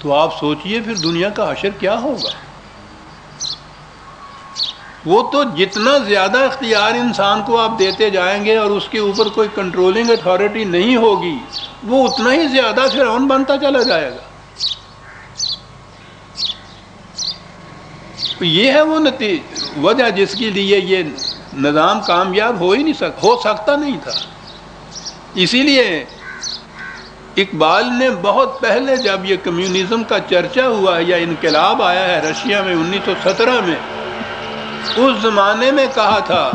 تو آپ سوچئے پھر دنیا کا حشر کیا ہوگا۔ وہ تو جتنا زیادہ اختیار انسان کو آپ دیتے جائیں گے اور اس کے اوپر کوئی کنٹرولنگ اتھارٹی نہیں ہوگی، وہ اتنا ہی زیادہ فرعون بنتا چلا جائے گا۔ یہ ہے وہ وجہ جس کے لیے یہ نظام کامیاب ہو سکتا نہیں تھا۔ اسی لیے اقبال نے بہت پہلے جب یہ کمیونزم کا چرچہ ہوا یا انقلاب آیا ہے رشیا میں 1917 میں، اس زمانے میں کہا تھا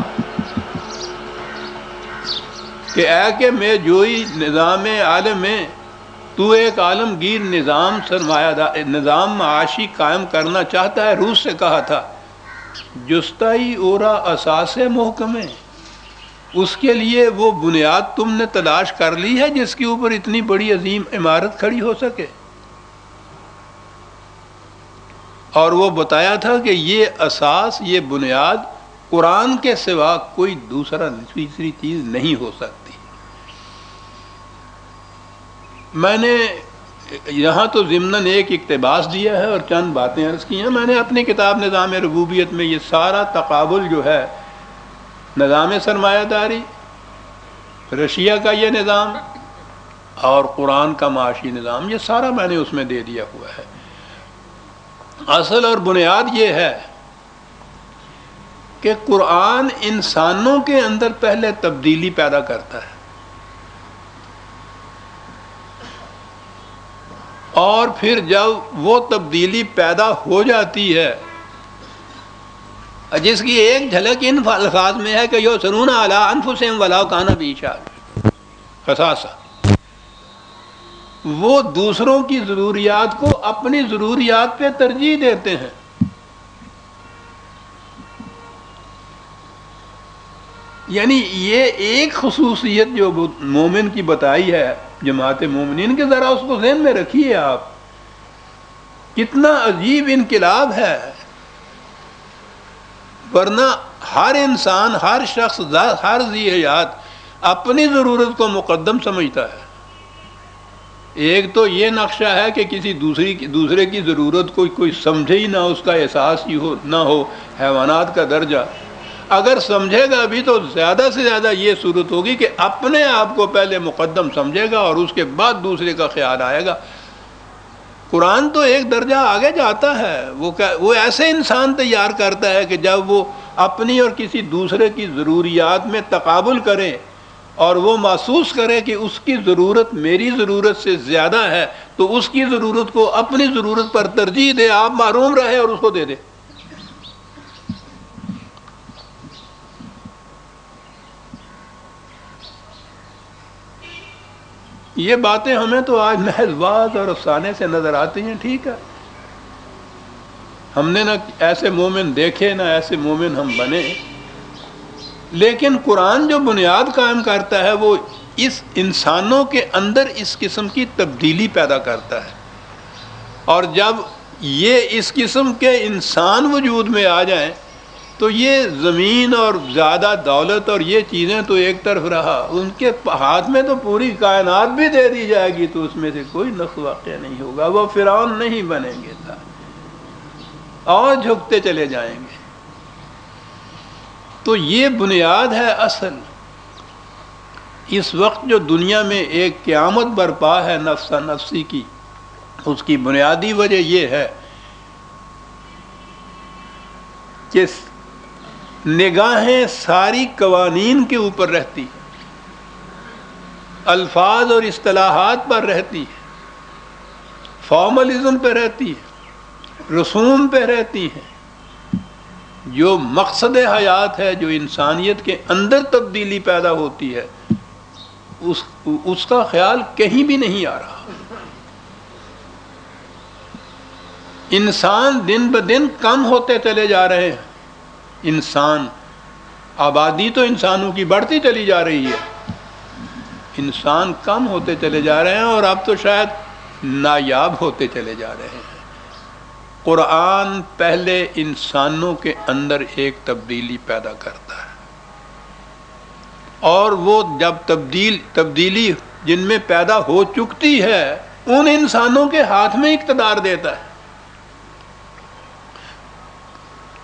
کہ اے کہ میں جوئی نظام عالم میں تو ایک عالمگیر نظام معاشی قائم کرنا چاہتا ہے۔ روس سے کہا تھا جستائی اورا اساس محکم ہے، اس کے لیے وہ بنیاد تم نے تلاش کر لی ہے جس کے اوپر اتنی بڑی عظیم عمارت کھڑی ہو سکے۔ اور وہ بتایا تھا کہ یہ اساس، یہ بنیاد قرآن کے سوا کوئی تیسری چیز نہیں ہو سکتی۔ میں نے یہاں تو ضمناً ایک اقتباس دیا ہے اور چند باتیں عرض کی ہیں۔ میں نے اپنی کتاب نظام ربوبیت میں یہ سارا تقابل جو ہے، نظام سرمایہ داری، رشیا کا یہ نظام اور قرآن کا معاشی نظام، یہ سارا میں نے اس میں دے دیا ہوا ہے۔ اصل اور بنیاد یہ ہے کہ قرآن انسانوں کے اندر پہلے تبدیلی پیدا کرتا ہے، اور پھر جب وہ تبدیلی پیدا ہو جاتی ہے، جس کی ایک جھلک ان الفاظ میں ہے کہ یؤثرون علی انفسہم ولو کان بہم خصاصہ، وہ دوسروں کی ضروریات کو اپنی ضروریات پہ ترجیح دیتے ہیں۔ یعنی یہ ایک خصوصیت جو مومن کی بتائی ہے جماعت مومنین کے، ذرا اس کو ذہن میں رکھیے آپ، کتنا عجیب انقلاب ہے۔ ورنہ ہر انسان، ہر شخص، ہر ذی حیات اپنی ضرورت کو مقدم سمجھتا ہے۔ ایک تو یہ نقشہ ہے کہ کسی دوسرے کی ضرورت کو کوئی سمجھے ہی نہ، اس کا احساس ہی نہ ہو، حیوانات کا درجہ۔ اگر سمجھے گا بھی تو زیادہ سے زیادہ یہ صورت ہوگی کہ اپنے آپ کو پہلے مقدم سمجھے گا اور اس کے بعد دوسرے کا خیال آئے گا۔ قرآن تو ایک درجہ آگے جاتا ہے، وہ ایسے انسان تیار کرتا ہے کہ جب وہ اپنی اور کسی دوسرے کی ضروریات میں تقابل کرے اور وہ محسوس کرے کہ اس کی ضرورت میری ضرورت سے زیادہ ہے، تو اس کی ضرورت کو اپنی ضرورت پر ترجیح دے، آپ محروم رہے اور اس کو دے دے۔ یہ باتیں ہمیں تو آج محض واعظ اور افسانے سے نظر آتی ہیں، ٹھیک ہے، ہم نے نہ ایسے مومن دیکھے نہ ایسے مومن ہم بنے، لیکن قرآن جو بنیاد قائم کرتا ہے وہ اس انسانوں کے اندر اس قسم کی تبدیلی پیدا کرتا ہے، اور جب یہ اس قسم کے انسان وجود میں آ جائیں تو یہ زمین اور زیادہ دولت اور یہ چیزیں تو ایک طرف رہا، ان کے ہاتھ میں تو پوری کائنات بھی دے دی جائے گی تو اس میں سے کوئی نقص واقع نہیں ہوگا، وہ فرعون نہیں بنیں گے اور جھکتے چلے جائیں گے۔ تو یہ بنیاد ہے اصل۔ اس وقت جو دنیا میں ایک قیامت برپا ہے نفسا نفسی کی، اس کی بنیادی وجہ یہ ہے کہ نگاہیں ساری قوانین کے اوپر رہتی، الفاظ اور اصطلاحات پر رہتی، فارملزم پہ رہتی، رسوم پہ رہتی ہیں۔ جو مقصد حیات ہے، جو انسانیت کے اندر تبدیلی پیدا ہوتی ہے، اس کا خیال کہیں بھی نہیں آ رہا۔ انسان دن بدن کم ہوتے چلے جا رہے ہیں، انسان، آبادی تو انسانوں کی بڑھتی چلی جا رہی ہے، انسان کم ہوتے چلے جا رہے ہیں اور اب تو شاید نایاب ہوتے چلے جا رہے ہیں۔ قرآن پہلے انسانوں کے اندر ایک تبدیلی پیدا کرتا ہے، اور وہ جب تبدیلی جن میں پیدا ہو چکتی ہے ان انسانوں کے ہاتھ میں اقتدار دیتا ہے،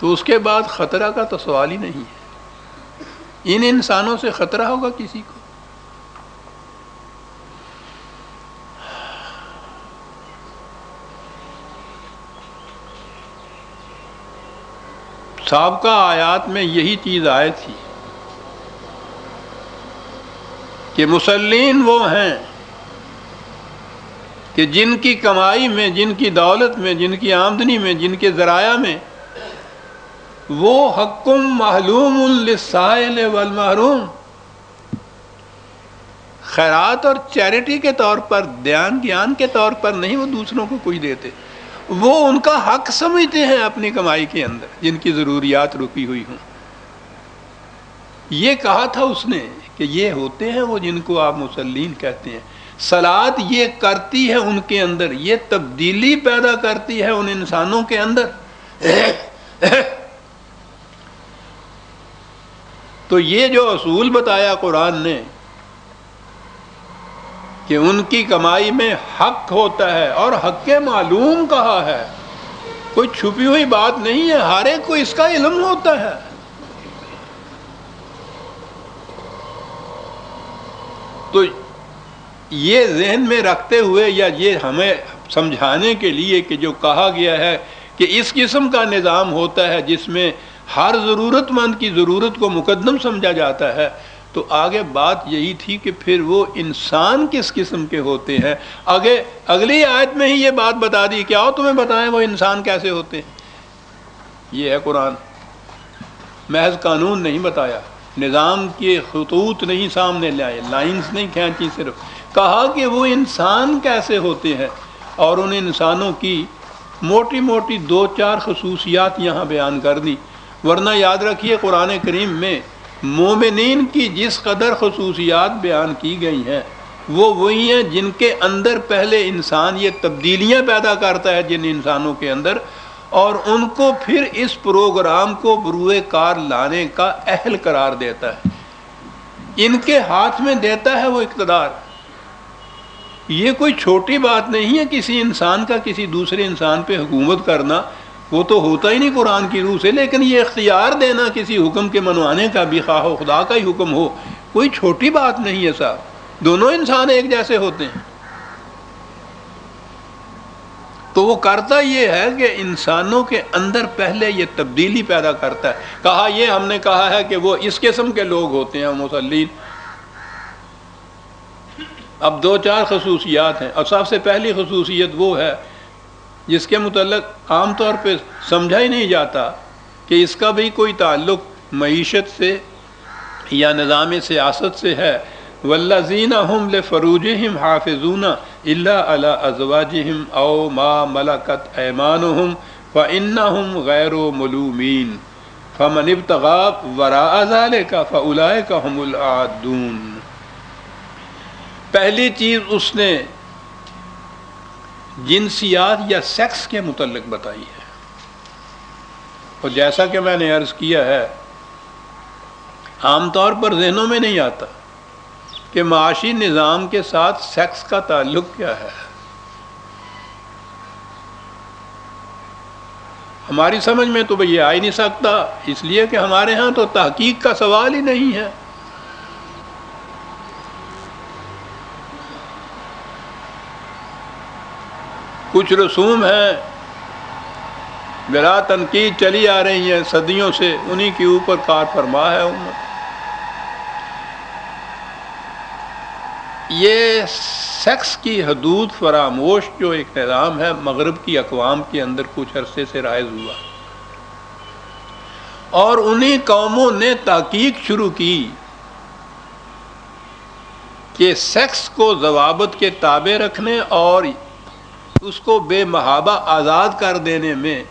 تو اس کے بعد خطرہ کا تو سوال ہی نہیں ہے۔ ان انسانوں سے خطرہ ہوگا کسی کو؟ سابقہ آیات میں یہی چیز آئی تھی کہ مسلمین وہ ہیں کہ جن کی کمائی میں، جن کی دولت میں، جن کی آمدنی میں، جن کے ذرائع میں وہ حق معلوم للسائل والمحروم، خیرات اور چیریٹی کے طور پر، دھیان گیان کے طور پر نہیں وہ دوسروں کو کچھ دیتے، وہ ان کا حق سمجھتے ہیں اپنی کمائی کے اندر جن کی ضروریات رکی ہوئی ہوں۔ یہ کہا تھا اس نے کہ یہ ہوتے ہیں وہ جن کو آپ مسلمین کہتے ہیں۔ صلات یہ کرتی ہے ان کے اندر، یہ تبدیلی پیدا کرتی ہے ان انسانوں کے اندر۔ تو یہ جو اصول بتایا قرآن نے کہ ان کی کمائی میں حق ہوتا ہے، اور حق معلوم کہا ہے، کوئی چھپی ہوئی بات نہیں ہے، ہر ایک کو اس کا علم ہوتا ہے۔ تو یہ ذہن میں رکھتے ہوئے، یا یہ ہمیں سمجھانے کے لیے کہ جو کہا گیا ہے کہ اس قسم کا نظام ہوتا ہے جس میں ہر ضرورت مند کی ضرورت کو مقدم سمجھا جاتا ہے، تو آگے بات یہی تھی کہ پھر وہ انسان کس قسم کے ہوتے ہیں۔ اگلی آیت میں ہی یہ بات بتا دی کہ آؤ تمہیں بتائیں وہ انسان کیسے ہوتے ہیں۔ یہ ہے قرآن، محض قانون نہیں بتایا، نظام کے خطوط نہیں سامنے لائے، لائنز نہیں کھینچی، صرف کہا کہ وہ انسان کیسے ہوتے ہیں، اور ان انسانوں کی موٹی موٹی 2-4 خصوصیات یہاں بیان کر دی۔ ورنہ یاد رکھیے قرآن کریم میں مومنین کی جس قدر خصوصیات بیان کی گئی ہیں وہ وہی ہیں جن کے اندر پہلے انسان یہ تبدیلیاں پیدا کرتا ہے جن انسانوں کے اندر، اور ان کو پھر اس پروگرام کو بروئے کار لانے کا اہل قرار دیتا ہے، ان کے ہاتھ میں دیتا ہے وہ اقتدار۔ یہ کوئی چھوٹی بات نہیں ہے کسی انسان کا کسی دوسرے انسان پہ حکومت کرنا، وہ تو ہوتا ہی نہیں قرآن کی روح سے، لیکن یہ اختیار دینا کسی حکم کے منوانے کا بھی، خواہ ہو خدا کا ہی حکم ہو، کوئی چھوٹی بات نہیں ہے صاحب، دونوں انسان ایک جیسے ہوتے ہیں۔ تو وہ کرتا یہ ہے کہ انسانوں کے اندر پہلے یہ تبدیلی پیدا کرتا ہے۔ کہا یہ ہم نے کہا ہے کہ وہ اس قسم کے لوگ ہوتے ہیں مسلمین۔ اب 2-4 خصوصیات ہیں، اور سب سے پہلی خصوصیت وہ ہے جس کے متعلق عام طور پہ سمجھا ہی نہیں جاتا کہ اس کا بھی کوئی تعلق معیشت سے یا نظام سیاست سے ہے۔ والذین هم لفروجہم حافظون الا علی ازواجہم او ما ملکت ایمانہم فانہم غیر ملومین فمن ابتغى وراء ذلک فاولئک هم العادون۔ پہلی چیز اس نے جنسیات یا سیکس کے متعلق بتائی ہے، اور جیسا کہ میں نے عرض کیا ہے عام طور پر ذہنوں میں نہیں آتا کہ معاشی نظام کے ساتھ سیکس کا تعلق کیا ہے۔ ہماری سمجھ میں تو یہ آ ہی نہیں سکتا، اس لیے کہ ہمارے ہاں تو تحقیق کا سوال ہی نہیں ہے۔ کچھ رسوم ہیں بلا تنقید چلی آ رہی ہیں صدیوں سے، انہی کے اوپر کار فرما ہے امت۔ یہ سیکس کی حدود فراموش جو ایک نظام ہے مغرب کی اقوام کے اندر کچھ عرصے سے رائج ہوا، اور انہی قوموں نے تحقیق شروع کی کہ سیکس کو ضوابط کے تابع رکھنے اور اس کو بے محابہ آزاد کر دینے میں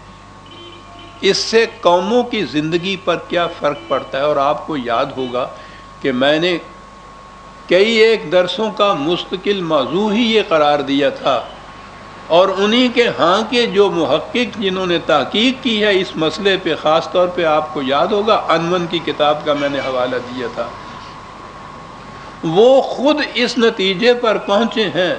اس سے قوموں کی زندگی پر کیا فرق پڑتا ہے۔ اور آپ کو یاد ہوگا کہ میں نے کئی ایک درسوں کا مستقل موضوع ہی یہ قرار دیا تھا، اور انہی کے ہاں کے جو محقق جنہوں نے تحقیق کی ہے اس مسئلے پہ، خاص طور پہ آپ کو یاد ہوگا انون کی کتاب کا میں نے حوالہ دیا تھا، وہ خود اس نتیجے پر پہنچے ہیں